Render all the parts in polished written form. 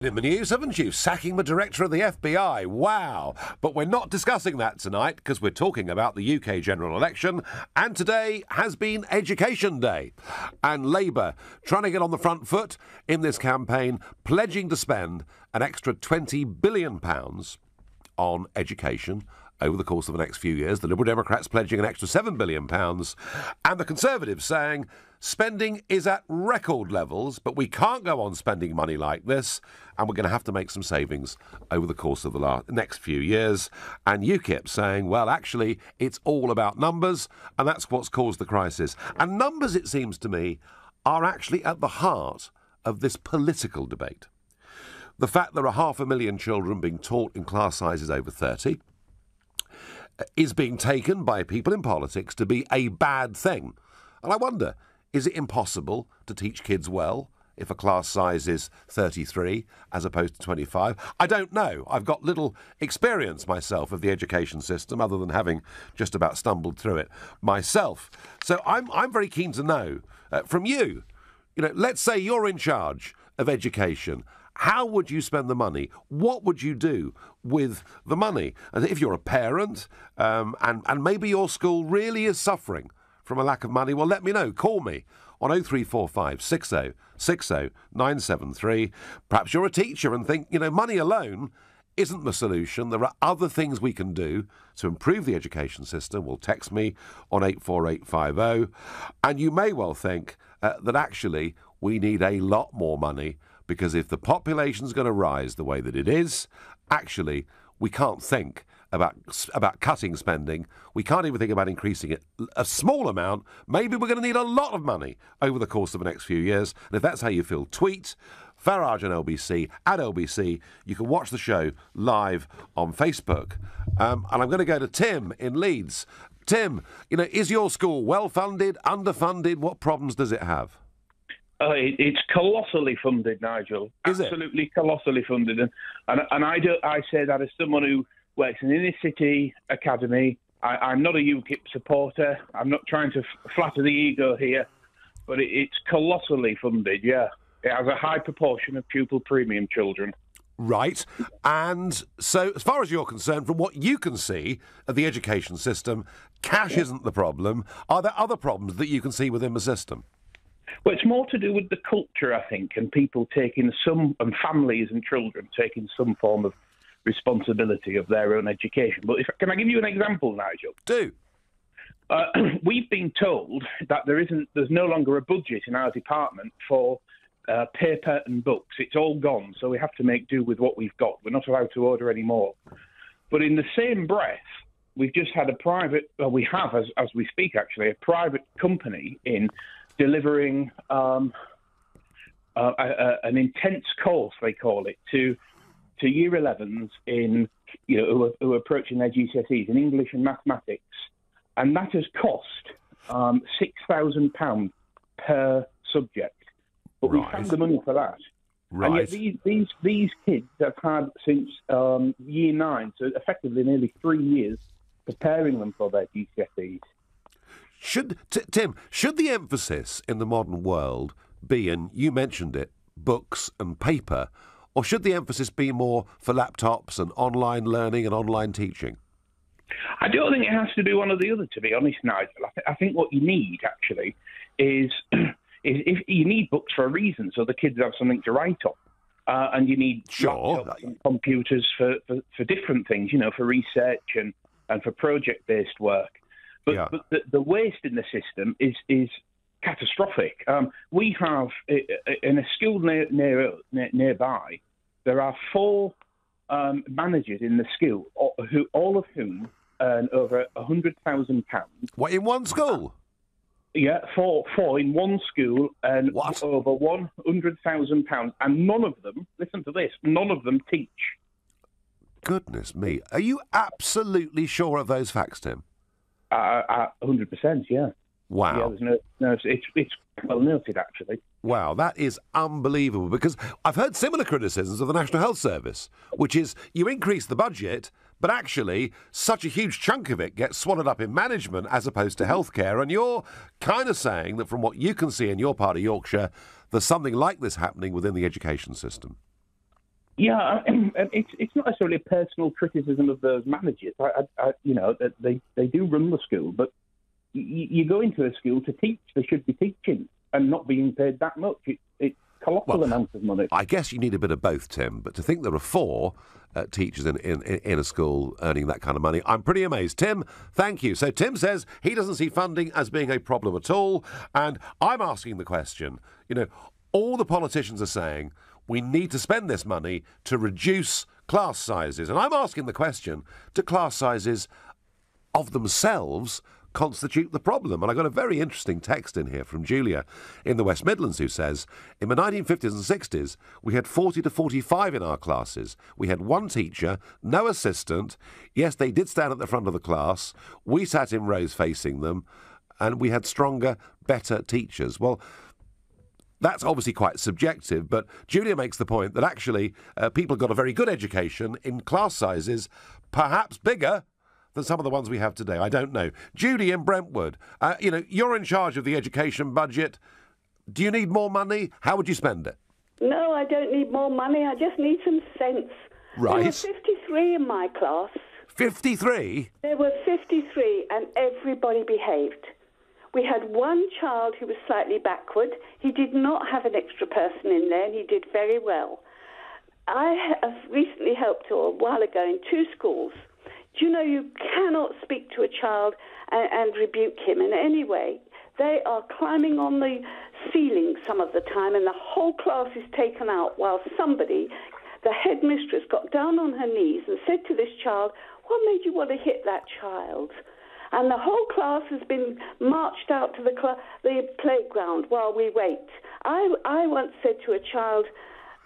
In the news, haven't you? Sacking the director of the FBI. Wow. But we're not discussing that tonight because we're talking about the UK general election, and today has been Education Day. And Labour trying to get on the front foot in this campaign, pledging to spend an extra £20 billion on education over the course of the next few years. The Liberal Democrats pledging an extra £7 billion, and the Conservatives saying spending is at record levels, but we can't go on spending money like this, and we're going to have to make some savings over the course of the next few years. And UKIP saying, well, actually, it's all about numbers, and that's what's caused the crisis. And numbers, it seems to me, are actually at the heart of this political debate. The fact there are 500,000 children being taught in class sizes over 30 is being taken by people in politics to be a bad thing. And I wonder, is it impossible to teach kids well if a class size is 33 as opposed to 25? I don't know. I've got little experience myself of the education system other than having just about stumbled through it myself. So I'm very keen to know from you, let's say you're in charge of education. How would you spend the money? What would you do with the money? And if you're a parent and maybe your school really is suffering from a lack of money, well, let me know. Call me on 0345 60 60 973. Perhaps you're a teacher and think, money alone isn't the solution. There are other things we can do to improve the education system. Well, text me on 84850. And you may well think that actually we need a lot more money, because if the population's going to rise the way that it is, actually, we can't think about cutting spending. We can't even think about increasing it a small amount. Maybe we're going to need a lot of money over the course of the next few years. And if that's how you feel, tweet Farage and LBC at LBC. You can watch the show live on Facebook. And I'm going to go to Tim in Leeds. Tim, is your school well-funded, underfunded? What problems does it have? It's colossally funded, Nigel. Is Absolutely it? Colossally funded. And I say that as someone who works in an inner-city academy. I'm not a UKIP supporter. I'm not trying to flatter the ego here, but it's colossally funded, yeah. It has a high proportion of pupil premium children. Right. And so, as far as you're concerned, from what you can see of the education system, cash isn't the problem. Are there other problems that you can see within the system? Well, it's more to do with the culture, I think, and people and families and children taking some form of responsibility of their own education. But can I give you an example, Nigel? Do. We've been told that there's no longer a budget in our department for paper and books. It's all gone, so we have to make do with what we've got. We're not allowed to order any more. But in the same breath, we've just had we have, as we speak, actually, a private company in delivering an intense course, they call it, to Year 11s in who are approaching their GCSEs in English and mathematics, and that has cost £6,000 per subject. But we found the money for that. Right. And yet these kids have had since Year 9, so effectively nearly 3 years, preparing them for their GCSEs. Tim, should the emphasis in the modern world be, and you mentioned it, books and paper, or should the emphasis be more for laptops and online learning and online teaching? I don't think it has to be one or the other, to be honest, Nigel. I think what you need, actually, is if you need books for a reason, so the kids have something to write on. And you need laptops and computers for different things, for research and for project-based work. But the waste in the system is catastrophic. We have, in a school nearby, there are 4 managers in the school, all of whom earn over £100,000. What, in one school? Yeah, four in one school and over £100,000. And none of them, listen to this, none of them teach. Goodness me. Are you absolutely sure of those facts, Tim? 100%, yeah. Wow. Yeah, it's well noted, actually. Wow, that is unbelievable, because I've heard similar criticisms of the National Health Service, which is you increase the budget, but actually such a huge chunk of it gets swallowed up in management as opposed to healthcare. And you're kind of saying that from what you can see in your part of Yorkshire, there's something like this happening within the education system. Yeah, it's not necessarily a personal criticism of those managers. That they do run the school, but you go into a school to teach. They should be teaching and not being paid that much. It's colossal amounts of money. I guess you need a bit of both, Tim. But to think there are 4 teachers in a school earning that kind of money, I'm pretty amazed. Tim, thank you. So Tim says he doesn't see funding as being a problem at all, and I'm asking the question. All the politicians are saying we need to spend this money to reduce class sizes. And I'm asking the question, do class sizes of themselves constitute the problem? And I got a very interesting text in here from Julia in the West Midlands who says, in the 1950s and 60s, we had 40 to 45 in our classes. We had 1 teacher, no assistant. Yes, they did stand at the front of the class. We sat in rows facing them, and we had stronger, better teachers. Well, that's obviously quite subjective, but Julia makes the point that actually people got a very good education in class sizes, perhaps bigger than some of the ones we have today. I don't know. Judy in Brentwood, you're in charge of the education budget. Do you need more money? How would you spend it? No, I don't need more money. I just need some sense. Right. There were 53 in my class. 53? There were 53 and everybody behaved. We had 1 child who was slightly backward. He did not have an extra person in there and he did very well. I have recently helped, or a while ago, in 2 schools. Do you know you cannot speak to a child and rebuke him in any way? They are climbing on the ceiling some of the time and the whole class is taken out while somebody, the headmistress, got down on her knees and said to this child, "What made you want to hit that child?" And the whole class has been marched out to the playground while we wait. I once said to a child,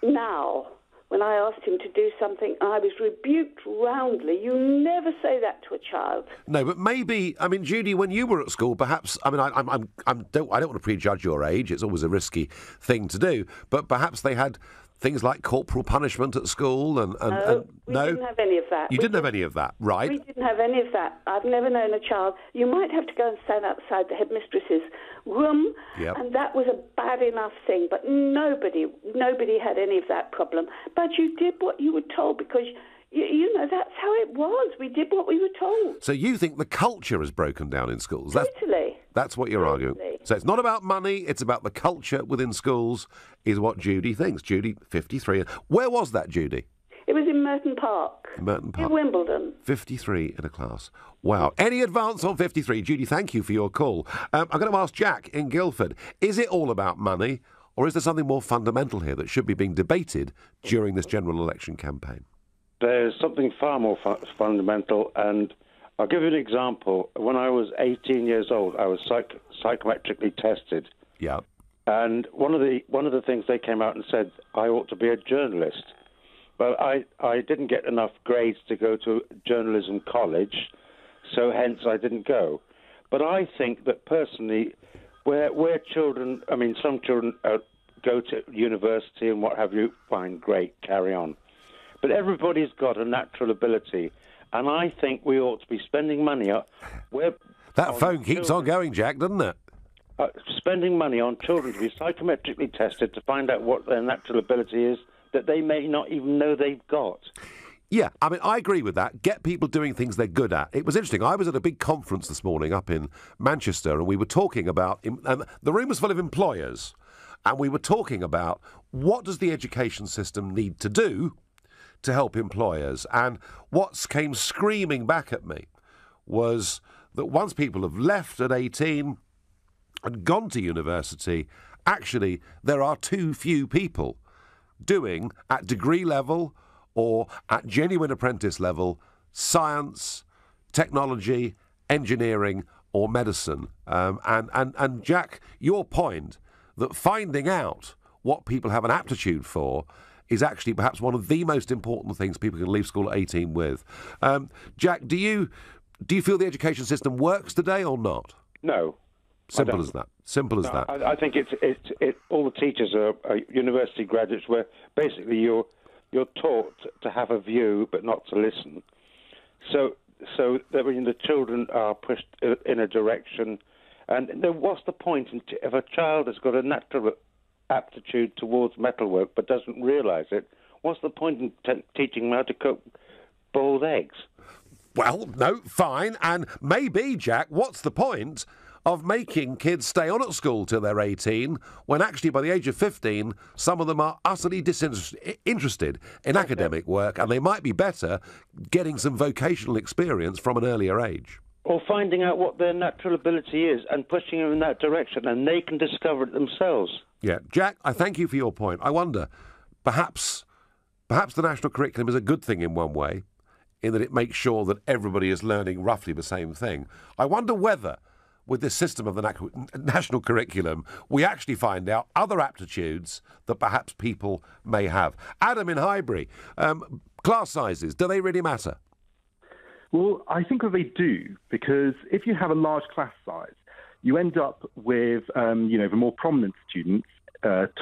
now, when I asked him to do something, I was rebuked roundly. You never say that to a child. No, but maybe, Judy, when you were at school, perhaps, I don't want to prejudge your age. It's always a risky thing to do. But perhaps they had things like corporal punishment at school and we didn't have any of that. You didn't have any of that, right? We didn't have any of that. I've never known a child. You might have to go and stand outside the headmistress's room, and that was a bad enough thing. But nobody had any of that problem. But you did what you were told because you know that's how it was. We did what we were told. So you think the culture is broken down in schools? Totally. That's what you're arguing. So it's not about money, it's about the culture within schools, is what Judy thinks. Judy, 53. Where was that, Judy? It was in Merton Park. Merton Park. In Wimbledon. 53 in a class. Wow. Any advance on 53? Judy, thank you for your call. I'm going to ask Jack in Guildford, is it all about money, or is there something more fundamental here that should be being debated during this general election campaign? There's something far more fundamental, and I'll give you an example. When I was 18 years old, I was psychometrically tested. Yeah. And one of the things they came out and said I ought to be a journalist. But I didn't get enough grades to go to journalism college, so hence I didn't go. But I think that personally, where children, some children go to university and what have you, fine, great, carry on. But everybody's got a natural ability, and I think we ought to be spending money That phone keeps on going, Jack, doesn't it? Spending money on children to be psychometrically tested to find out what their natural ability is that they may not even know they've got. Yeah, I agree with that. Get people doing things they're good at. It was interesting. I was at a big conference this morning up in Manchester, and we were talking about... the room was full of employers, and we were talking about what does the education system need to do to help employers. And what came screaming back at me was that once people have left at 18 and gone to university, actually there are too few people doing at degree level or at genuine apprentice level science, technology, engineering or medicine. And Jack, your point that finding out what people have an aptitude for is actually perhaps one of the most important things people can leave school at 18 with. Jack, do you feel the education system works today or not? No. Simple as that. Simple as that. I think it's all the teachers are university graduates where basically you're taught to have a view but not to listen. So that when the children are pushed in a direction, and then what's the point if a child has got a natural aptitude towards metalwork but doesn't realise it? What's the point in teaching them how to cook boiled eggs? Well, no, fine. And maybe, Jack, what's the point of making kids stay on at school till they're 18 when actually by the age of 15 some of them are utterly disinterested in academic work, and they might be better getting some vocational experience from an earlier age? Or finding out what their natural ability is and pushing them in that direction, and they can discover it themselves. Yeah. Jack, I thank you for your point. I wonder, perhaps the national curriculum is a good thing in one way, in that it makes sure that everybody is learning roughly the same thing. I wonder whether, with this system of the national curriculum, we actually find out other aptitudes that perhaps people may have. Adam in Highbury, class sizes, do they really matter? Well, I think that they do, because if you have a large class size, you end up with, the more prominent students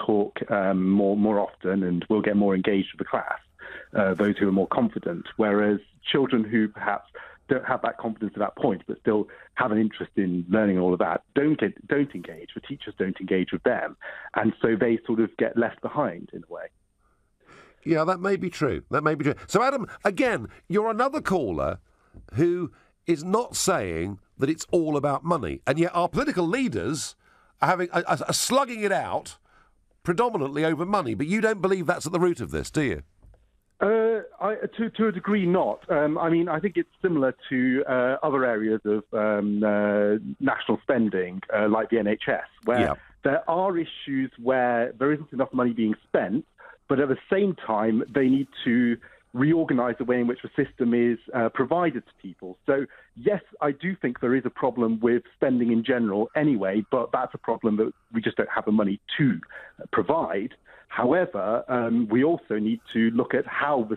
talk more often and will get more engaged with the class, those who are more confident, whereas children who perhaps don't have that confidence at that point but still have an interest in learning all of that don't engage. The teachers don't engage with them, and so they sort of get left behind in a way. Yeah, that may be true. So, Adam, again, you're another caller who is not saying that it's all about money, and yet our political leaders are slugging it out predominantly over money. But you don't believe that's at the root of this, do you? To a degree, not. I think it's similar to other areas of national spending, like the NHS, where there are issues where there isn't enough money being spent, but at the same time, they need to reorganise the way in which the system is provided to people. So, yes, I do think there is a problem with spending in general anyway, but that's a problem that we just don't have the money to provide. However, we also need to look at how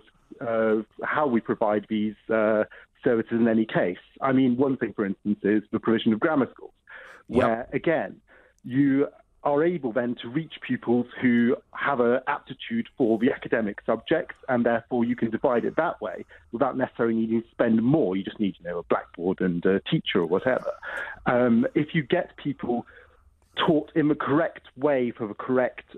we provide these services in any case. I mean, one thing, for instance, is the provision of grammar schools, where, again, you are able then to reach pupils who have an aptitude for the academic subjects, and therefore you can divide it that way without necessarily needing to spend more. You just need, a blackboard and a teacher or whatever. If you get people taught in the correct way for the correct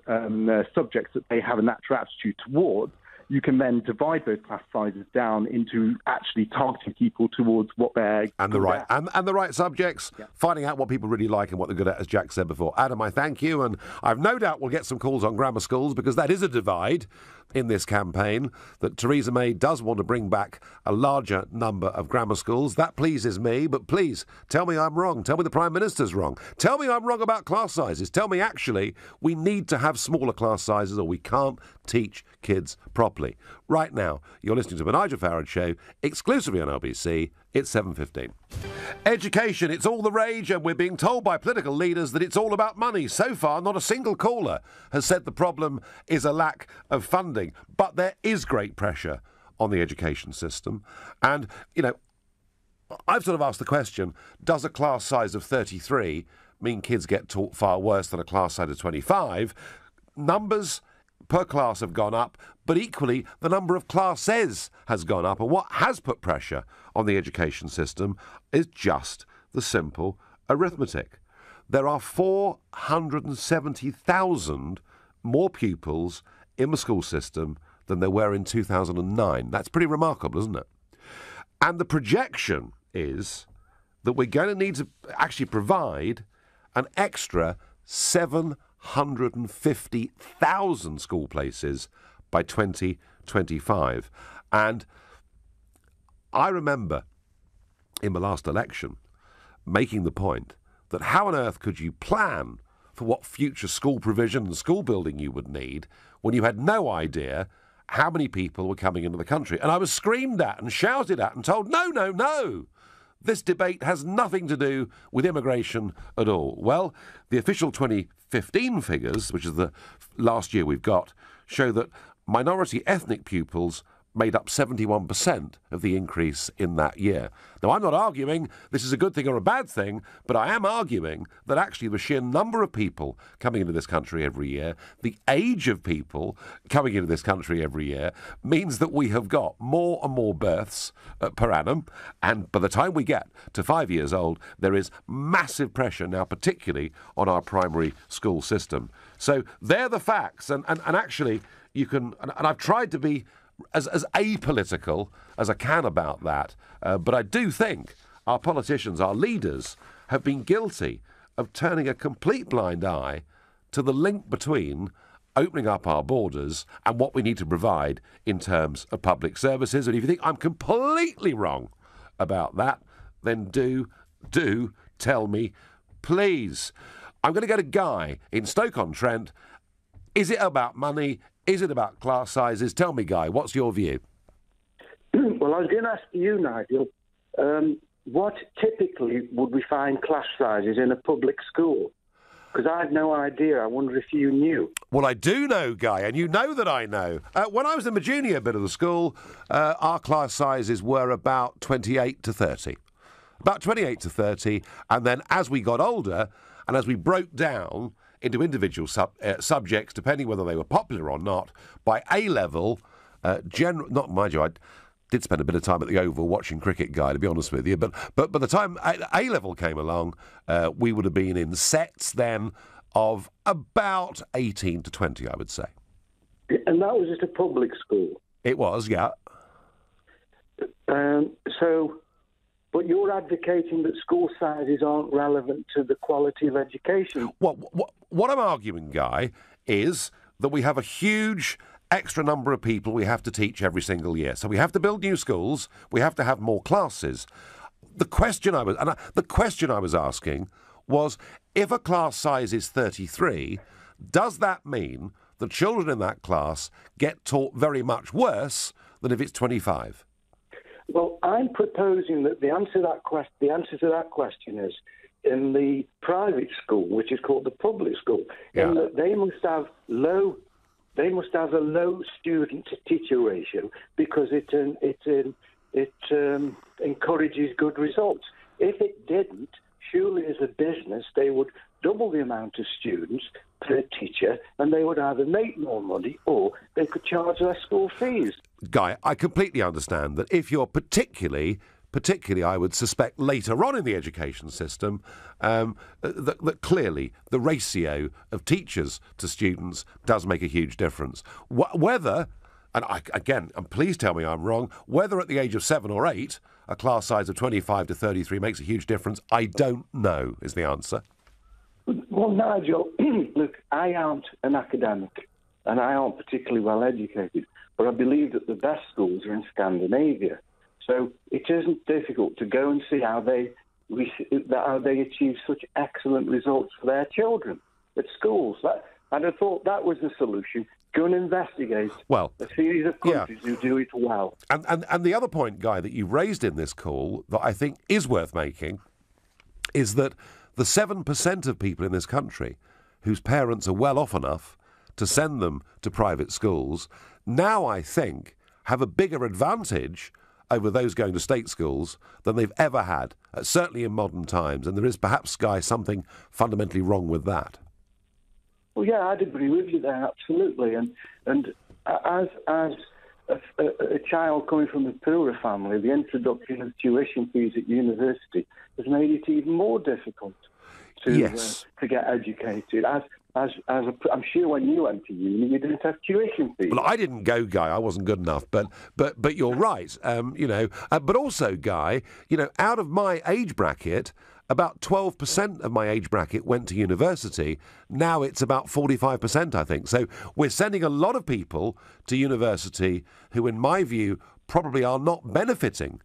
subjects that they have a natural aptitude towards, you can then divide those class sizes down into actually targeting people towards what they're and the right subjects, finding out what people really like and what they're good at, as Jack said before. Adam, I thank you, and I've no doubt we'll get some calls on grammar schools, because that is a divide in this campaign, that Theresa May does want to bring back a larger number of grammar schools. That pleases me, but please tell me I'm wrong. Tell me the Prime Minister's wrong. Tell me I'm wrong about class sizes. Tell me actually we need to have smaller class sizes or we can't teach kids properly. Right now, you're listening to the Nigel Farage Show, exclusively on LBC. It's 7:15. Education, it's all the rage, and we're being told by political leaders that it's all about money. So far, not a single caller has said the problem is a lack of funding. But there is great pressure on the education system. And, I've sort of asked the question, does a class size of 33 mean kids get taught far worse than a class size of 25? Numbers per class have gone up, but equally the number of classes has gone up. And what has put pressure on the education system is just the simple arithmetic. There are 470,000 more pupils in the school system than there were in 2009. That's pretty remarkable, isn't it? And the projection is that we're going to need to actually provide an extra 750,000 school places by 2025. And I remember in the last election making the point that how on earth could you plan for what future school provision and school building you would need when you had no idea how many people were coming into the country? And I was screamed at and shouted at and told, no, this debate has nothing to do with immigration at all. Well, the official 2015 figures, which is the last year we've got, show that minority ethnic pupils made up 71% of the increase in that year. Now, I'm not arguing this is a good thing or a bad thing, but I am arguing that actually the sheer number of people coming into this country every year, the age of people coming into this country every year, means that we have got more and more births per annum, and by the time we get to 5 years old, there is massive pressure now, particularly on our primary school system. So they're the facts, and actually you can, and I've tried to be as apolitical as I can about that, but I do think our politicians, our leaders, have been guilty of turning a complete blind eye to the link between opening up our borders and what we need to provide in terms of public services. And if you think I'm completely wrong about that, then do tell me, please. I'm going to go to Guy in Stoke-on-Trent. Is it about money? Is it about class sizes? Tell me, Guy, what's your view? Well, I was going to ask you, Nigel, what typically would we find class sizes in a public school? Because I had no idea. I wonder if you knew. Well, I do know, Guy, and you know that I know. When I was in the junior bit of the school, our class sizes were about 28 to 30. About 28 to 30, and then as we got older and as we broke down into individual subjects, depending whether they were popular or not, by A-level, not mind you, I did spend a bit of time at the Oval watching cricket, Guy, to be honest with you, but by the time A-level came along, we would have been in sets then of about 18 to 20, I would say. And that was at a public school? It was, yeah. But you're advocating that school sizes aren't relevant to the quality of education. What I'm arguing, Guy, is that we have a huge extra number of people we have to teach every single year. So we have to build new schools. We have to have more classes. The question I was asking was, if a class size is 33, does that mean the children in that class get taught very much worse than if it's 25? Well, I'm proposing that the answer to that question is in the private school, which is called the public school, in that they must have a low student-to-teacher ratio because it encourages good results. If it didn't, surely as a business they would double the amount of students per teacher, and they would either make more money or they could charge less school fees. Guy, I completely understand that if you're particularly, I would suspect later on in the education system, that clearly the ratio of teachers to students does make a huge difference. Whether, and please tell me I'm wrong, whether at the age of 7 or 8 a class size of 25 to 33 makes a huge difference, I don't know, is the answer. Well, Nigel, look, I aren't an academic and I aren't particularly well educated, but I believe that the best schools are in Scandinavia. So it isn't difficult to go and see how they achieve such excellent results for their children at schools. I'd have thought that was the solution. Go and investigate a series of countries who do it well. And the other point, Guy, that you've raised in this call that I think is worth making is that the 7% of people in this country whose parents are well off enough to send them to private schools now, I think, have a bigger advantage over those going to state schools than they've ever had, certainly in modern times. And there is perhaps, Guy, something fundamentally wrong with that. Well, yeah, I'd agree with you there, absolutely. And as a child coming from a poorer family, the introduction of tuition fees at university has made it even more difficult to get educated. I'm sure when you went to uni, you didn't have tuition fees. Well, I didn't go, Guy. I wasn't good enough. But you're right. But also, Guy, out of my age bracket, about 12% of my age bracket went to university. Now it's about 45%, I think. So we're sending a lot of people to university who, in my view, probably are not benefiting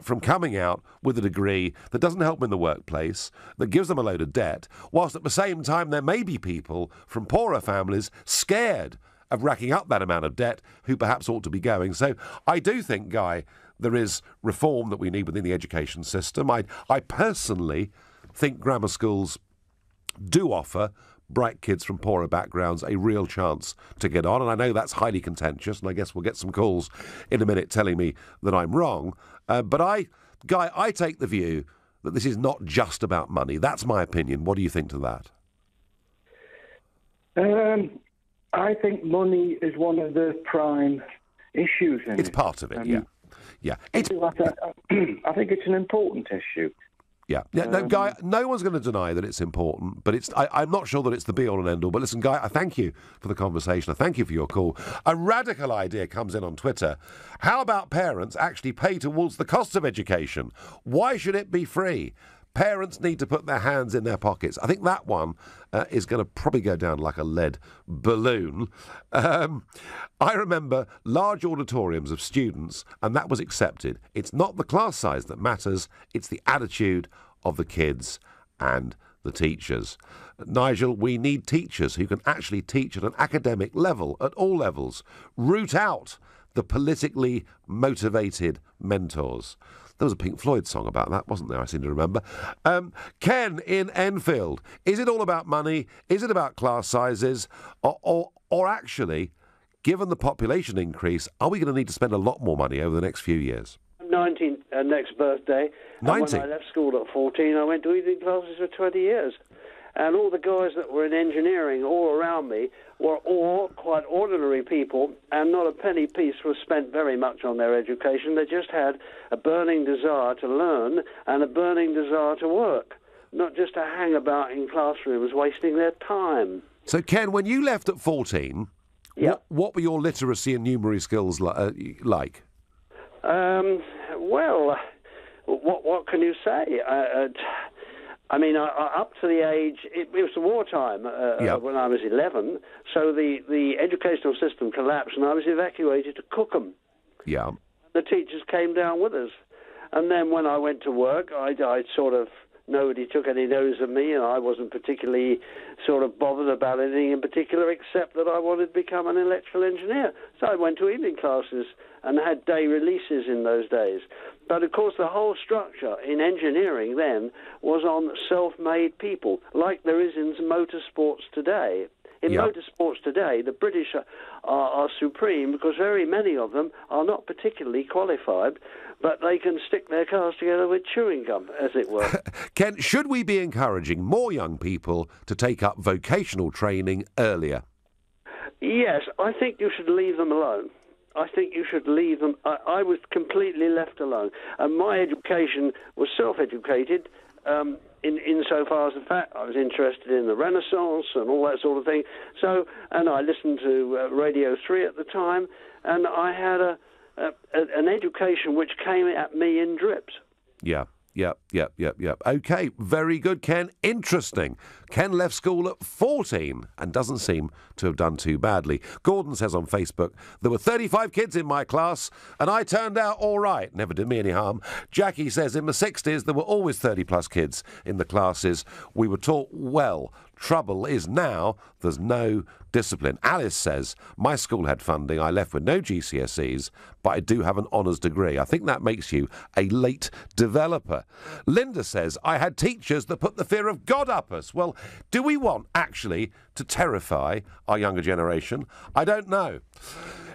from coming out with a degree that doesn't help them in the workplace, that gives them a load of debt, whilst at the same time there may be people from poorer families scared of racking up that amount of debt who perhaps ought to be going. So I do think, Guy, there is reform that we need within the education system. I personally think grammar schools do offer bright kids from poorer backgrounds a real chance to get on. And I know that's highly contentious, and I guess we'll get some calls in a minute telling me that I'm wrong. But I take the view that this is not just about money. That's my opinion. What do you think to that? I think money is one of the prime issues in it. It's part of it, yeah. I think it's an important issue. Yeah. No, Guy, no one's going to deny that it's important, but I'm not sure that it's the be-all and end-all. But listen, Guy, I thank you for the conversation. I thank you for your call. A radical idea comes in on Twitter. How about parents actually pay towards the cost of education? Why should it be free? Parents need to put their hands in their pockets. I think that one is going to probably go down like a lead balloon. I remember large auditoriums of students, and that was accepted. It's not the class size that matters, it's the attitude of the kids and the teachers. Nigel, we need teachers who can actually teach at an academic level, at all levels. Root out the politically motivated mentors. There was a Pink Floyd song about that, wasn't there? I seem to remember. Ken in Enfield. Is it all about money? Is it about class sizes? Or actually, given the population increase, are we going to need to spend a lot more money over the next few years? I'm 19 next birthday. 90? And when I left school at 14, I went to evening classes for 20 years. And all the guys that were in engineering all around me were all quite ordinary people, and not a penny piece was spent very much on their education. They just had a burning desire to learn and a burning desire to work, not just to hang about in classrooms wasting their time. So, Ken, when you left at 14, what were your literacy and numeracy skills like? Well, what can you say? I mean, up to the age, it was the wartime when I was 11, so the educational system collapsed and I was evacuated to Cookham. Yeah. The teachers came down with us. And then when I went to work, I sort of, nobody took any notice of me, and I wasn't particularly sort of bothered about anything in particular except that I wanted to become an electrical engineer. So I went to evening classes and had day releases in those days. But, of course, the whole structure in engineering then was on self-made people, like there is in motorsports today. In motorsports today, the British are supreme because very many of them are not particularly qualified, but they can stick their cars together with chewing gum, as it were. Ken, should we be encouraging more young people to take up vocational training earlier? Yes, I think you should leave them alone. I think you should leave them. I was completely left alone. And my education was self-educated insofar as the fact I was interested in the Renaissance and all that sort of thing. So, and I listened to Radio 3 at the time, and I had an education which came at me in drips. Yep. OK, very good, Ken. Interesting. Ken left school at 14 and doesn't seem to have done too badly. Gordon says on Facebook, there were 35 kids in my class and I turned out all right. Never did me any harm. Jackie says in the 60s there were always 30-plus kids in the classes. We were taught well. Trouble is now there's no discipline. Alice says, my school had funding. I left with no GCSEs, but I do have an honours degree. I think that makes you a late developer. Linda says, I had teachers that put the fear of God up us. Well, do we want actually to terrify our younger generation? I don't know.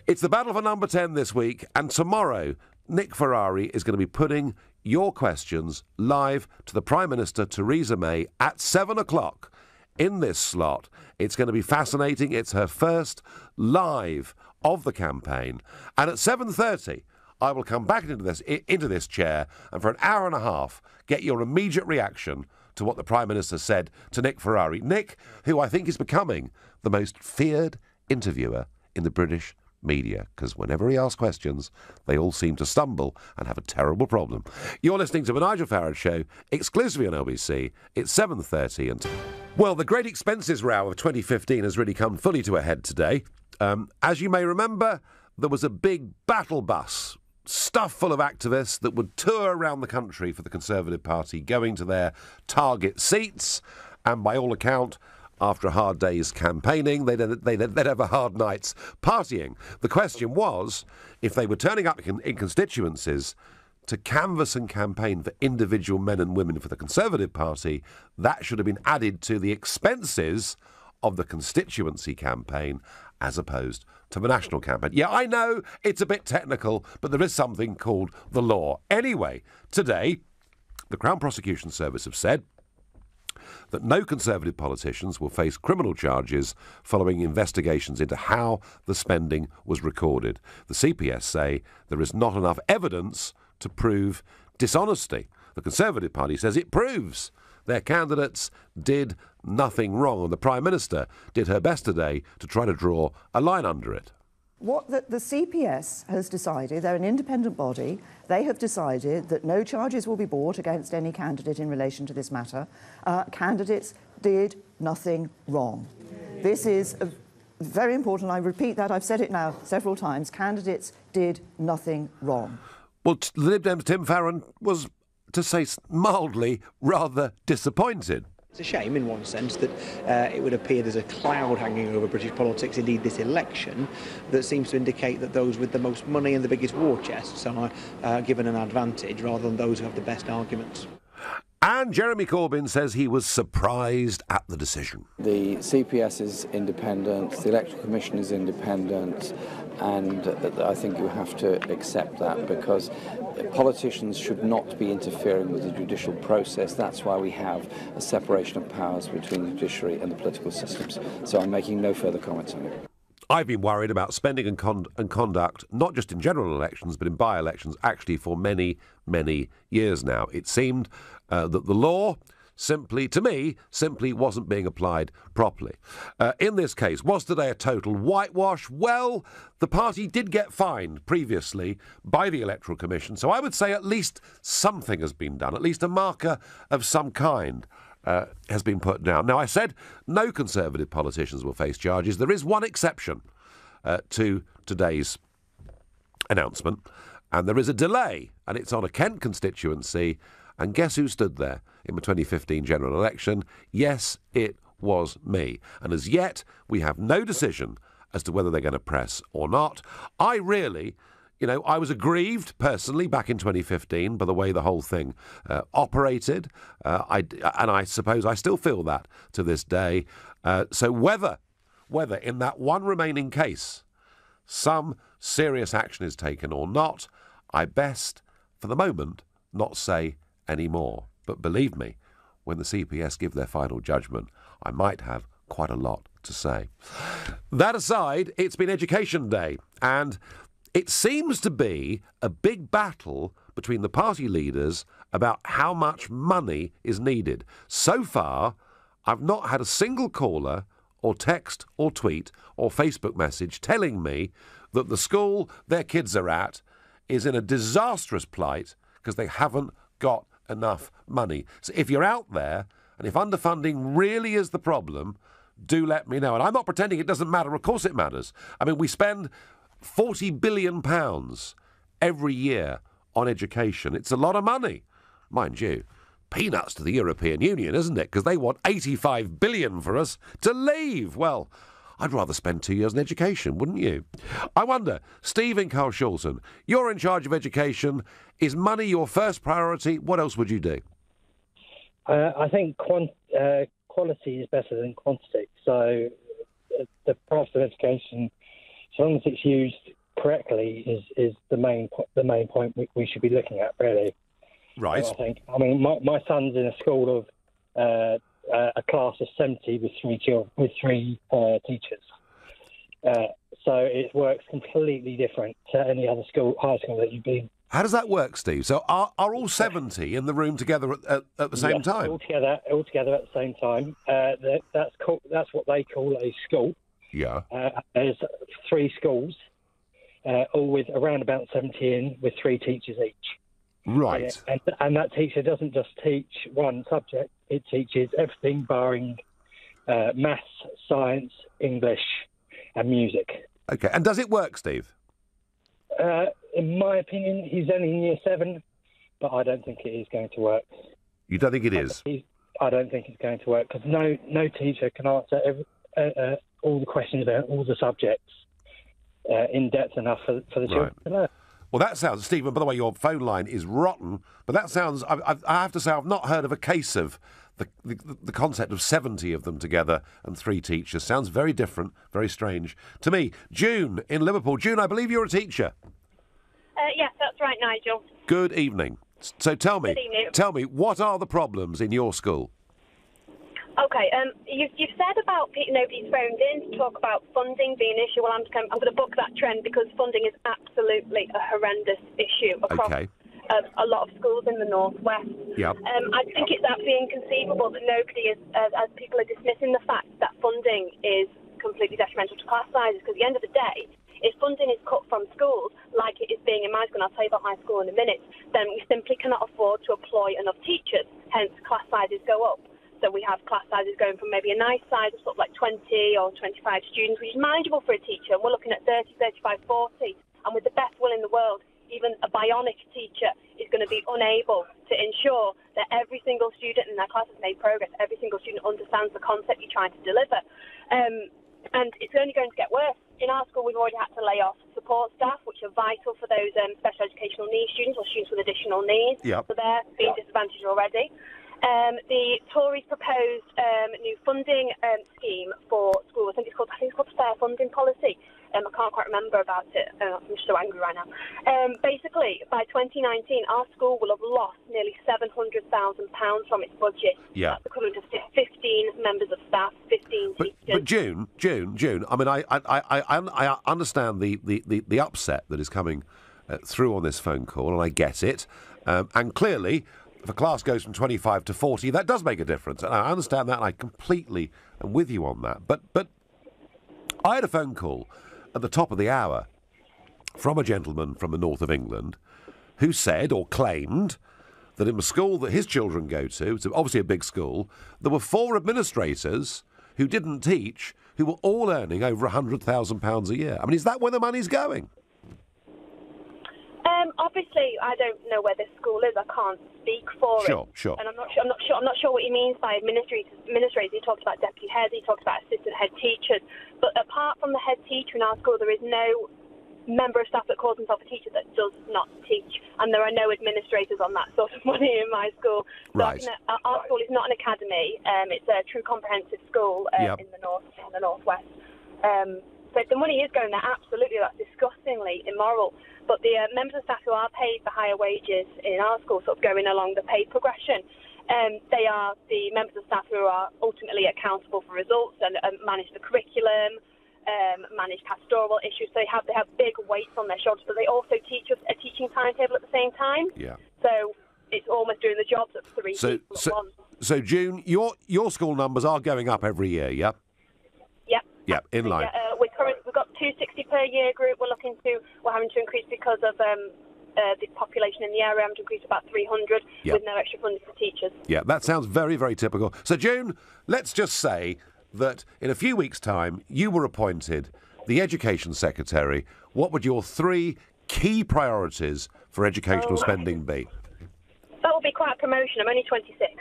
It's the battle for number 10 this week, and tomorrow Nick Ferrari is going to be putting your questions live to the Prime Minister, Theresa May, at 7 o'clock. In this slot. It's going to be fascinating. It's her first live of the campaign. And at 7:30, I will come back into this chair and for an hour and a half get your immediate reaction to what the Prime Minister said to Nick Ferrari. Nick, who I think is becoming the most feared interviewer in the British media, because whenever he asks questions, they all seem to stumble and have a terrible problem. You're listening to the Nigel Farage Show, exclusively on LBC. It's 7:30 and... Well, the great expenses row of 2015 has really come fully to a head today. As you may remember, there was a big battle bus stuffed full of activists that would tour around the country for the Conservative Party, going to their target seats, and by all account, after a hard day's campaigning, they'd have a hard night's partying. The question was, if they were turning up in constituencies to canvass and campaign for individual men and women for the Conservative Party, that should have been added to the expenses of the constituency campaign as opposed to the national campaign. Yeah, I know it's a bit technical, but there is something called the law. Anyway, today, the Crown Prosecution Service have said that no Conservative politicians will face criminal charges following investigations into how the spending was recorded. The CPS say there is not enough evidence to prove dishonesty. The Conservative Party says it proves their candidates did nothing wrong, and the Prime Minister did her best today to try to draw a line under it. What the CPS has decided, they're an independent body, they have decided that no charges will be brought against any candidate in relation to this matter. Candidates did nothing wrong. This is very important. I repeat that. I've said it now several times. Candidates did nothing wrong. Well, the Lib Dems' Tim Farron was, to say mildly, rather disappointed. It's a shame, in one sense, that it would appear there's a cloud hanging over British politics, indeed this election, that seems to indicate that those with the most money and the biggest war chests are given an advantage rather than those who have the best arguments. And Jeremy Corbyn says he was surprised at the decision. The CPS is independent, the Electoral Commission is independent, and I think you have to accept that because politicians should not be interfering with the judicial process. That's why we have a separation of powers between the judiciary and the political systems. So I'm making no further comments on it. I've been worried about spending and conduct, not just in general elections, but in by-elections, actually for many, many years now. It seemed that the law simply wasn't being applied properly. In this case, was today a total whitewash? Well, the party did get fined previously by the Electoral Commission, so I would say at least something has been done, at least a marker of some kind has been put down. Now, I said no Conservative politicians will face charges. There is one exception to today's announcement, and there is a delay, and it's on a Kent constituency. And guess who stood there in the 2015 general election? Yes, it was me. And as yet, we have no decision as to whether they're going to press or not. I was aggrieved personally back in 2015 by the way the whole thing operated. And I suppose I still feel that to this day. So whether in that one remaining case some serious action is taken or not, I best, for the moment, not say anymore. But believe me, when the CPS give their final judgment, I might have quite a lot to say. That aside, it's been Education Day, and it seems to be a big battle between the party leaders about how much money is needed. So far, I've not had a single caller or text or tweet or Facebook message telling me that the school their kids are at is in a disastrous plight because they haven't got enough money. So if you're out there and if underfunding really is the problem, do let me know. And I'm not pretending it doesn't matter. Of course it matters. I mean, we spend £40 billion every year on education. It's a lot of money. Mind you, peanuts to the European Union, isn't it? Because they want £85 billion for us to leave. Well, I'd rather spend 2 years in education, wouldn't you? I wonder, Steve in Carl-Shulton, you're in charge of education. Is money your first priority? What else would you do? I think quality is better than quantity. So the price of education, as long as it's used correctly, is the main point we should be looking at, really. Right. So I mean, my son's in a school of a class of 70 with three teachers. So it works completely different to any other high school that you've been. How does that work, Steve? So are all 70 in the room together at the same time? All together at the same time. That's what they call a school. Yeah. There's 3 schools, all with around about 70 in, with 3 teachers each. Right. And that teacher doesn't just teach one subject, it teaches everything barring maths, science, English and music. OK, and does it work, Steve? In my opinion, he's only in year 7, but I don't think it is going to work. You don't think it is? I don't think it's going to work because no teacher can answer all the questions about all the subjects in depth enough for the children to learn. Well, that sounds, Stephen, by the way, your phone line is rotten, but that sounds, I have to say, I've not heard of a case of the concept of 70 of them together and 3 teachers sounds very different, very strange to me. June in Liverpool. June, I believe you're a teacher. Yes, that's right, Nigel. Good evening. So tell me, Good evening. tell me, what are the problems in your school? Okay, you've said about nobody's phoned in to talk about funding being an issue. Well, I'm going to book that trend because funding is absolutely a horrendous issue across a lot of schools in the northwest. Yep. I think it's absolutely inconceivable that nobody is, as people are dismissing the fact that funding is completely detrimental to class sizes. Because at the end of the day, if funding is cut from schools, like it is being in my school, and I'll tell you about my school in a minute, then we simply cannot afford to employ enough teachers. Hence, class sizes go up. So we have class sizes going from maybe a nice size of sort of like 20 or 25 students, which is manageable for a teacher. And we're looking at 30, 35, 40. And with the best will in the world, even a bionic teacher is going to be unable to ensure that every single student in their class has made progress, every single student understands the concept you're trying to deliver. And it's only going to get worse. In our school, we've already had to lay off support staff, which are vital for those special educational needs students or students with additional needs. Yep. So they're being disadvantaged already. The Tories proposed new funding scheme for schools. I think it's called the Fair Funding Policy. I can't quite remember about it. I'm so angry right now. Basically, by 2019, our school will have lost nearly £700,000 from its budget. Yeah. That's equivalent to 15 members of staff, 15 teachers. But June. I mean, I understand the upset that is coming through on this phone call, and I get it. And clearly, if a class goes from 25 to 40, that does make a difference. And I understand that, and I completely am with you on that. But I had a phone call at the top of the hour from a gentleman from the north of England who said or claimed that in the school that his children go to, it's obviously a big school, there were 4 administrators who didn't teach who were all earning over £100,000 a year. I mean, is that where the money's going? Obviously, I don't know where this school is. I can't speak for it. Sure. And I'm not sure what he means by administrators. He talks about deputy heads. He talks about assistant head teachers. But apart from the head teacher in our school, there is no member of staff that calls himself a teacher that does not teach, and there are no administrators on that sort of money in my school. So right. Our school is not an academy. It's a true comprehensive school in the northwest. So if the money is going there, absolutely, that's disgustingly immoral. But the members of staff who are paid the higher wages in our school, sort of going along the pay progression, they are the members of staff who are ultimately accountable for results and manage the curriculum, manage pastoral issues. So they have big weights on their shoulders, but they also teach us a teaching timetable at the same time. Yeah. So it's almost doing the jobs of 3 people at once. So June, your school numbers are going up every year, yeah? Yep. Yep, in line. We've got 260 per year group. We're having to increase because of the population in the area. We're having to increase about 300 with no extra funding for teachers. Yeah, that sounds very, very typical. So June, let's just say that in a few weeks' time you were appointed the Education Secretary. What would your 3 key priorities for educational spending be? That will be quite a promotion. I'm only 26.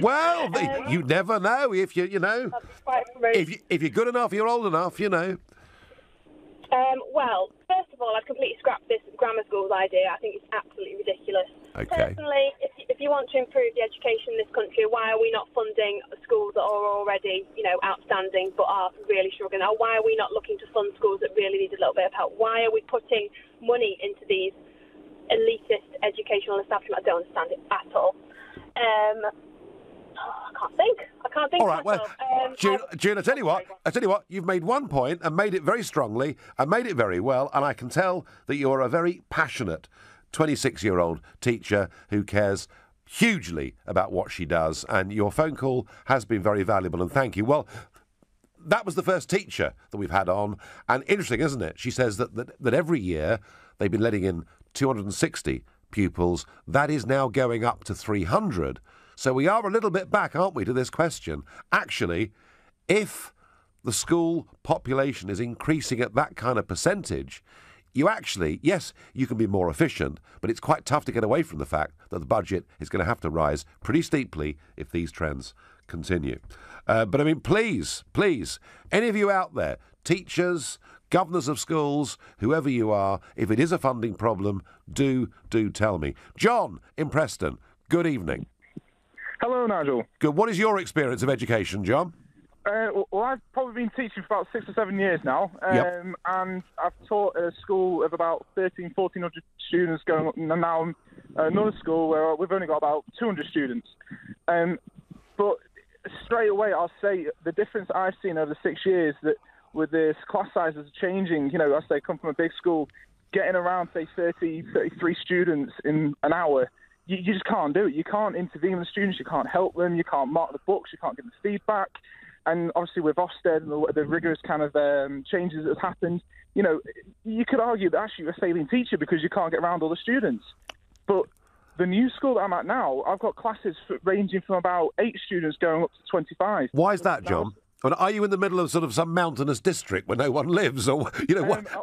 Well, you never know if if you're good enough, you're old enough, Well, first of all, I've completely scrapped this grammar schools idea. I think it's absolutely ridiculous. Okay. Personally, if you want to improve the education in this country, why are we not funding schools that are already, outstanding but are really struggling? Or why are we not looking to fund schools that really need a little bit of help? Why are we putting money into these elitist educational establishments? I don't understand it at all. I can't think. All right, well, June, I tell you what, you've made one point and made it very strongly and made it very well, and I can tell that you're a very passionate 26-year-old teacher who cares hugely about what she does, and your phone call has been very valuable, and thank you. Well, that was the first teacher that we've had on, and interesting, isn't it? She says that every year they've been letting in 260 pupils. That is now going up to 300. So we are a little bit back, aren't we, to this question? Actually, if the school population is increasing at that kind of percentage, yes, you can be more efficient, but it's quite tough to get away from the fact that the budget is going to have to rise pretty steeply if these trends continue. But I mean, please, any of you out there, teachers, governors of schools, whoever you are, if it is a funding problem, do tell me. John in Preston, good evening. Hello, Nigel. Good. What is your experience of education, John? Well, I've probably been teaching for about 6 or 7 years now, Yep. and I've taught at a school of about 1,400 students going up, and now I'm at another school where we've only got about 200 students. But straight away, I'll say the difference I've seen over the 6 years that with this class sizes changing, I say come from a big school, getting around, say, 30, 33 students in an hour, you just can't do it. You can't intervene with the students, you can't help them, you can't mark the books, you can't give them feedback. And obviously with Ofsted and the rigorous kind of changes that have happened, you could argue that actually you're a failing teacher because you can't get around all the students. But the new school that I'm at now, I've got classes ranging from about 8 students going up to 25. Why is that, John? And are you in the middle of sort of some mountainous district where no one lives, or what?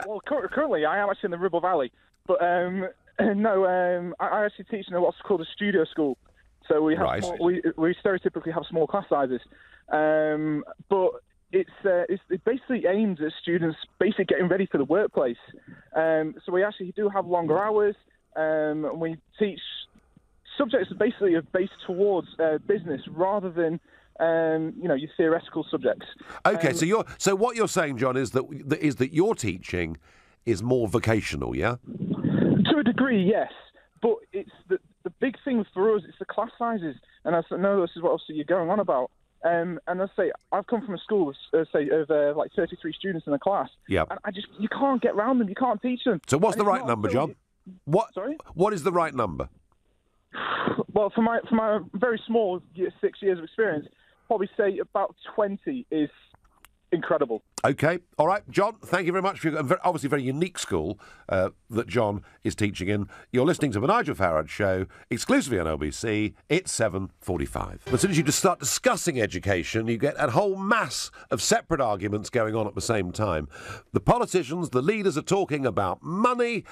Well, currently I am actually in the Ribble Valley, but I actually teach in what's called a studio school. So we have we stereotypically have small class sizes, but it's basically aimed at students basically getting ready for the workplace. So we actually do have longer hours. And we teach subjects that basically are based towards business rather than your theoretical subjects. Okay, so what you're saying, John, is that your teaching is more vocational, yeah? To a degree, yes. But it's the big thing for us. It's the class sizes, and I know this is what obviously you're going on about. And I say I've come from a school of like 33 students in a class. Yeah. And you can't get around them. You can't teach them. So what's the right number, John? Sorry? What is the right number? Well, for my very small 6 years of experience, probably say about 20 is incredible. Okay, all right, John. Thank you very much for your obviously very unique school that John is teaching in. You're listening to the Nigel Farage Show exclusively on LBC. It's 7:45. As soon as you just start discussing education, you get a whole mass of separate arguments going on at the same time. The politicians, the leaders are talking about money.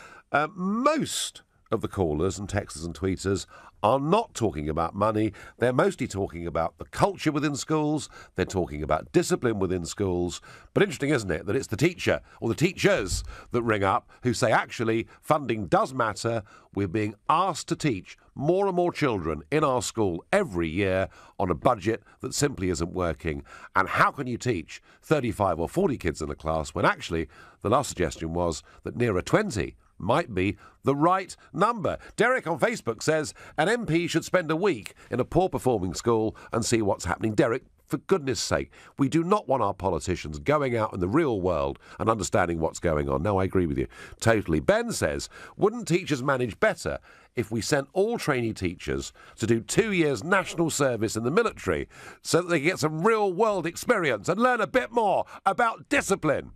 Most of the callers and texters and tweeters are not talking about money. They're mostly talking about the culture within schools. They're talking about discipline within schools. But interesting, isn't it, that it's the teacher or the teachers that ring up who say, actually, funding does matter. We're being asked to teach more and more children in our school every year on a budget that simply isn't working. And how can you teach 35 or 40 kids in a class when actually the last suggestion was that nearer 20 might be the right number? Derek on Facebook says an MP should spend a week in a poor-performing school and see what's happening. Derek, for goodness sake, we do not want our politicians going out in the real world and understanding what's going on. No, I agree with you totally. Ben says, wouldn't teachers manage better if we sent all trainee teachers to do 2 years national service in the military so that they get some real-world experience and learn a bit more about discipline?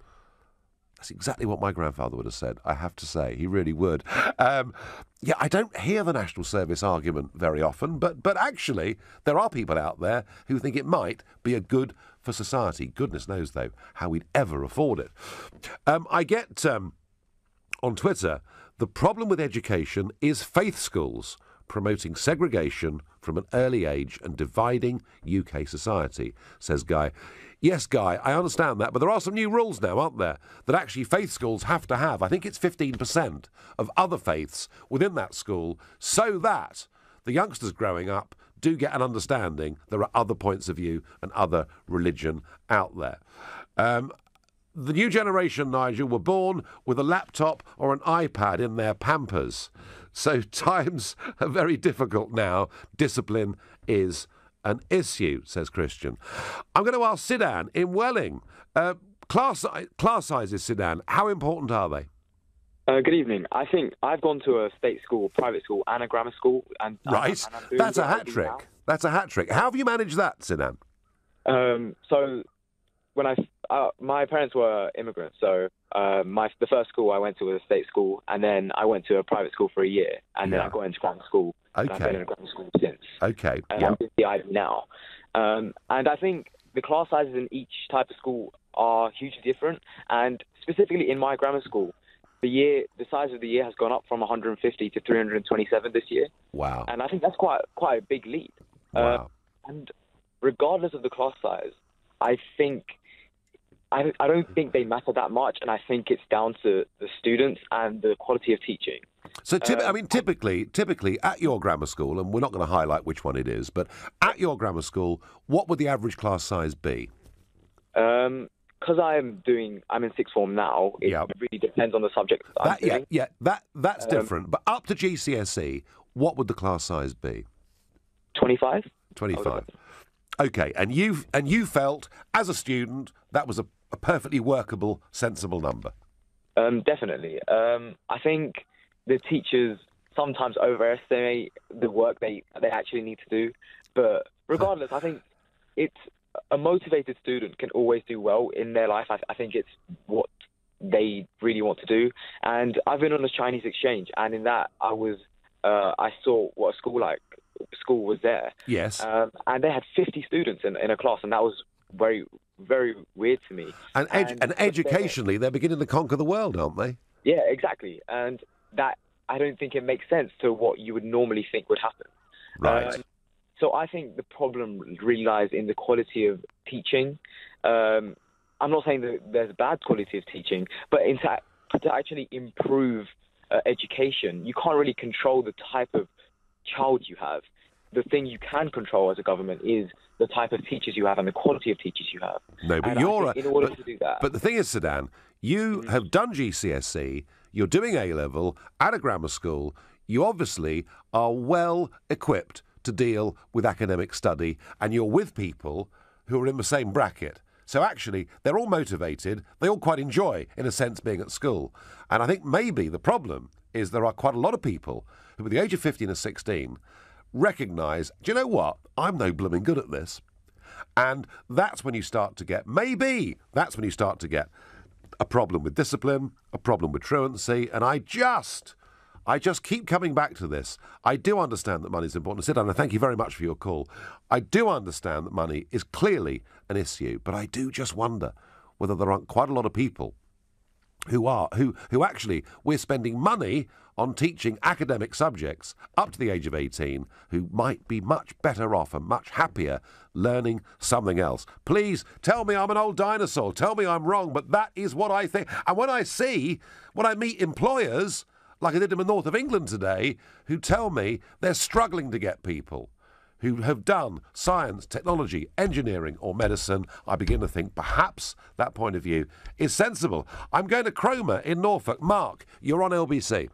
That's exactly what my grandfather would have said, I have to say. He really would. I don't hear the national service argument very often, but actually there are people out there who think it might be a good for society. Goodness knows, though, how we'd ever afford it. I get on Twitter, the problem with education is faith schools promoting segregation from an early age and dividing UK society, says Guy. Yes, Guy, I understand that, but there are some new rules now, aren't there, that actually faith schools have to have, I think it's 15% of other faiths within that school, so that the youngsters growing up do get an understanding there are other points of view and other religion out there. The new generation, Nigel, were born with a laptop or an iPad in their Pampers. So times are very difficult now. Discipline is an issue, says Christian. I'm going to ask Sidan in Welling. Class sizes, Sidan, how important are they? Good evening. I think I've gone to a state school, private school, and a grammar school. Right. That's a hat trick. That's a hat trick. How have you managed that, Sidan? So when my parents were immigrants, so the first school I went to was a state school, and then I went to a private school for a year, and then I got into grammar school. Okay. And I've been in a grammar school since. Okay. And I'm in the IB now. And I think the class sizes in each type of school are hugely different, and specifically in my grammar school, the size of the year has gone up from 150 to 327 this year. Wow. And I think that's quite a big leap. Wow. And regardless of the class size, I don't think they matter that much, and I think it's down to the students and the quality of teaching. So, typically at your grammar school, and we're not going to highlight which one it is, but at your grammar school, what would the average class size be? Because I'm in sixth form now. It really depends on the subject I'm doing. That's different. But up to GCSE, what would the class size be? 25. 25. Okay, and you felt as a student that was a perfectly workable, sensible number. Definitely. I think the teachers sometimes overestimate the work they actually need to do. But regardless, I think a motivated student can always do well in their life. I think it's what they really want to do. And I've been on a Chinese exchange, and in that I saw what a school was there. Yes. And they had 50 students in a class, and that was very, very weird to me. And educationally, they're beginning to conquer the world, aren't they? Yeah, exactly. And that, I don't think it makes sense to what you would normally think would happen. Right. So I think the problem really lies in the quality of teaching. I'm not saying that there's bad quality of teaching, but to actually improve education, you can't really control the type of child you have. The thing you can control as a government is the type of teachers you have and the quality of teachers you have. No, but in order to do that. But the thing is, Sedan, you have done GCSE, you're doing A-level at a grammar school, you obviously are well equipped to deal with academic study, and you're with people who are in the same bracket. So actually, they're all motivated, they all quite enjoy, in a sense, being at school. And I think maybe the problem is there are quite a lot of people who, at the age of 15 or 16, recognise, do you know what, I'm no blooming good at this. And that's when you start to get a problem with discipline, a problem with truancy, and I just keep coming back to this. I do understand that money is important. Sit down, and thank you very much for your call. I do understand that money is clearly an issue, but I do just wonder whether there aren't quite a lot of people who actually we're spending money on teaching academic subjects up to the age of 18 who might be much better off and much happier learning something else. Please tell me I'm an old dinosaur. Tell me I'm wrong, but that is what I think. And when I meet employers, like I did in the north of England today, who tell me they're struggling to get people who have done science, technology, engineering or medicine, I begin to think perhaps that point of view is sensible. I'm going to Cromer in Norfolk. Mark, you're on LBC.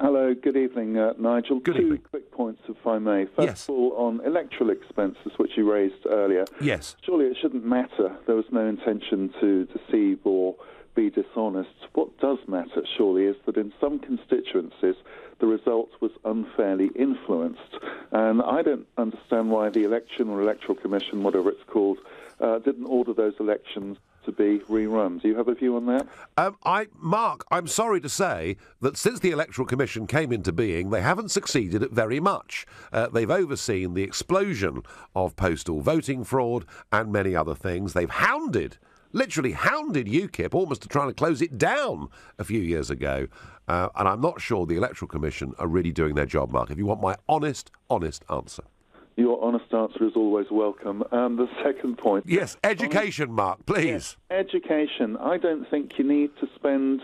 Hello, good evening, Nigel. Good evening. Two quick points, if I may. First of all, on electoral expenses, which you raised earlier. Yes. Surely it shouldn't matter. There was no intention to deceive or be dishonest. What does matter, surely, is that in some constituencies the result was unfairly influenced. And I don't understand why the election or electoral commission, whatever it's called, didn't order those elections to be rerun. Do you have a view on that? Mark, I'm sorry to say that since the Electoral Commission came into being, they haven't succeeded at very much. They've overseen the explosion of postal voting fraud and many other things. They've literally hounded UKIP almost to trying to close it down a few years ago. And I'm not sure the Electoral Commission are really doing their job, Mark, if you want my honest answer. Your honest answer is always welcome. The second point... Yes, education, Mark, please. Yes, education. I don't think you need to spend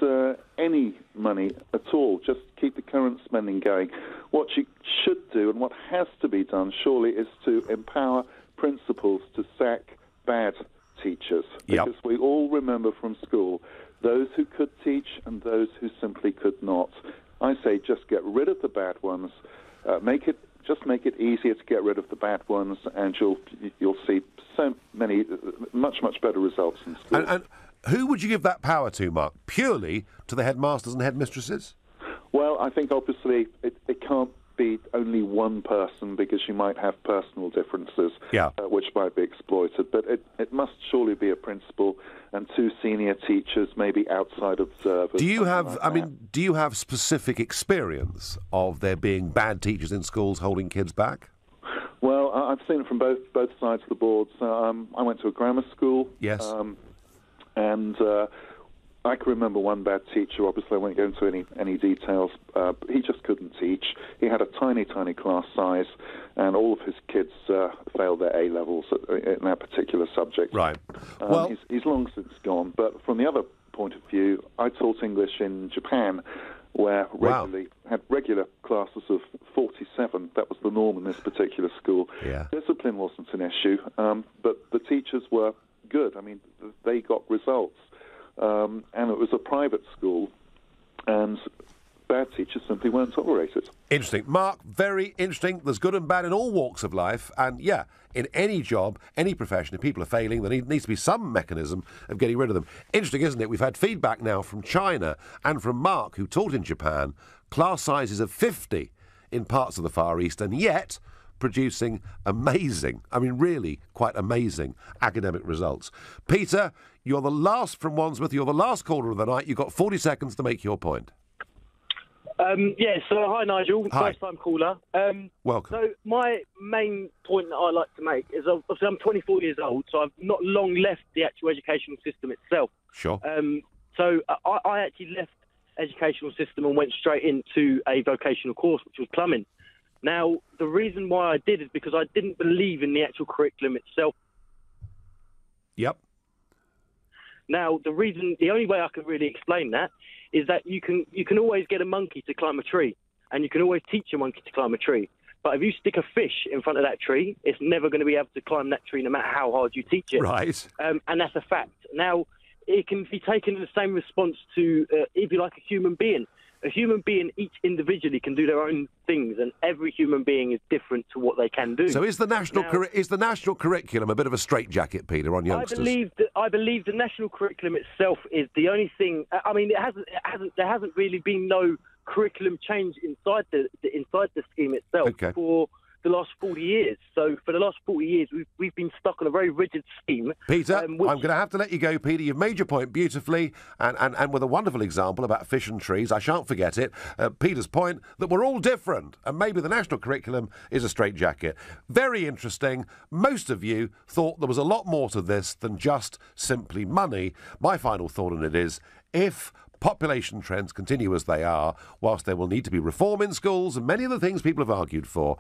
any money at all. Just keep the current spending going. What you should do, and what has to be done, surely, is to empower principals to sack bad teachers. Because we all remember from school those who could teach and those who simply could not. I say just get rid of the bad ones, make it easier to get rid of the bad ones, and you'll see so many much better results in school. And who would you give that power to, Mark? Purely to the headmasters and headmistresses? Well, I think obviously it can't be only one person, because you might have personal differences which might be exploited. But it must surely be a principal and two senior teachers, maybe outside observers. Do you have specific experience of there being bad teachers in schools holding kids back? Well, I've seen it from both sides of the board. So, I went to a grammar school. Yes. And I can remember one bad teacher. Obviously, I won't go into any details. He just couldn't teach. He had a tiny class size, and all of his kids failed their A-levels in that particular subject. Right. He's long since gone. But from the other point of view, I taught English in Japan, where had regular classes of 47. That was the norm in this particular school. Yeah. Discipline wasn't an issue, but the teachers were good. I mean, they got results. And it was a private school, and bad teachers simply weren't tolerated. Interesting. Mark, very interesting. There's good and bad in all walks of life. And, yeah, in any job, any profession, if people are failing, there needs to be some mechanism of getting rid of them. Interesting, isn't it? We've had feedback now from China and from Mark, who taught in Japan, class sizes of 50 in parts of the Far East, and yet producing amazing, I mean, really quite amazing academic results. Peter, you're the last from Wandsworth. You're the last caller of the night. You've got 40 seconds to make your point. So hi Nigel, hi. First time caller. Welcome. So my main point that I like to make is obviously I'm 24 years old, so I've not long left the actual educational system itself. Sure. So I actually left educational system and went straight into a vocational course, which was plumbing. Now, the reason why I did is because I didn't believe in the actual curriculum itself. Yep. Now, the only way I can really explain that is that you can always get a monkey to climb a tree, and you can always teach a monkey to climb a tree. But if you stick a fish in front of that tree, it's never going to be able to climb that tree no matter how hard you teach it. Right. And that's a fact. Now, it can be taken in the same response to, if you like, a human being. A human being, each individually, can do their own things, and every human being is different to what they can do. So is the national curriculum a bit of a straitjacket, Peter, on youngsters? I believe the national curriculum itself is the only thing. I mean, there hasn't really been no curriculum change inside the scheme itself for the last 40 years. So for the last 40 years, we've been stuck on a very rigid scheme. Peter, I'm going to have to let you go, Peter. You've made your point beautifully and with a wonderful example about fish and trees. I shan't forget it. Peter's point that we're all different, and maybe the national curriculum is a straitjacket. Very interesting. Most of you thought there was a lot more to this than just simply money. My final thought on it is, if population trends continue as they are, whilst there will need to be reform in schools and many of the things people have argued for,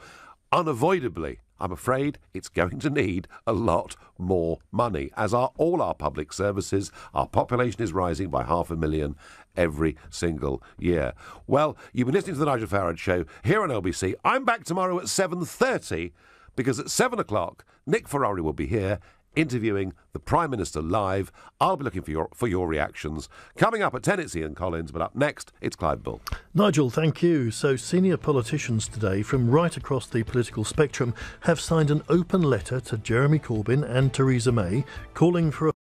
unavoidably, I'm afraid it's going to need a lot more money, as are all our public services. Our population is rising by 500,000 every single year. Well, you've been listening to the Nigel Farage Show here on LBC. I'm back tomorrow at 7:30, because at 7 o'clock, Nick Ferrari will be here interviewing the Prime Minister live. I'll be looking for your reactions. Coming up at 10, it's Ian Collins, but up next, it's Clive Bull. Nigel, thank you. So senior politicians today from right across the political spectrum have signed an open letter to Jeremy Corbyn and Theresa May calling for a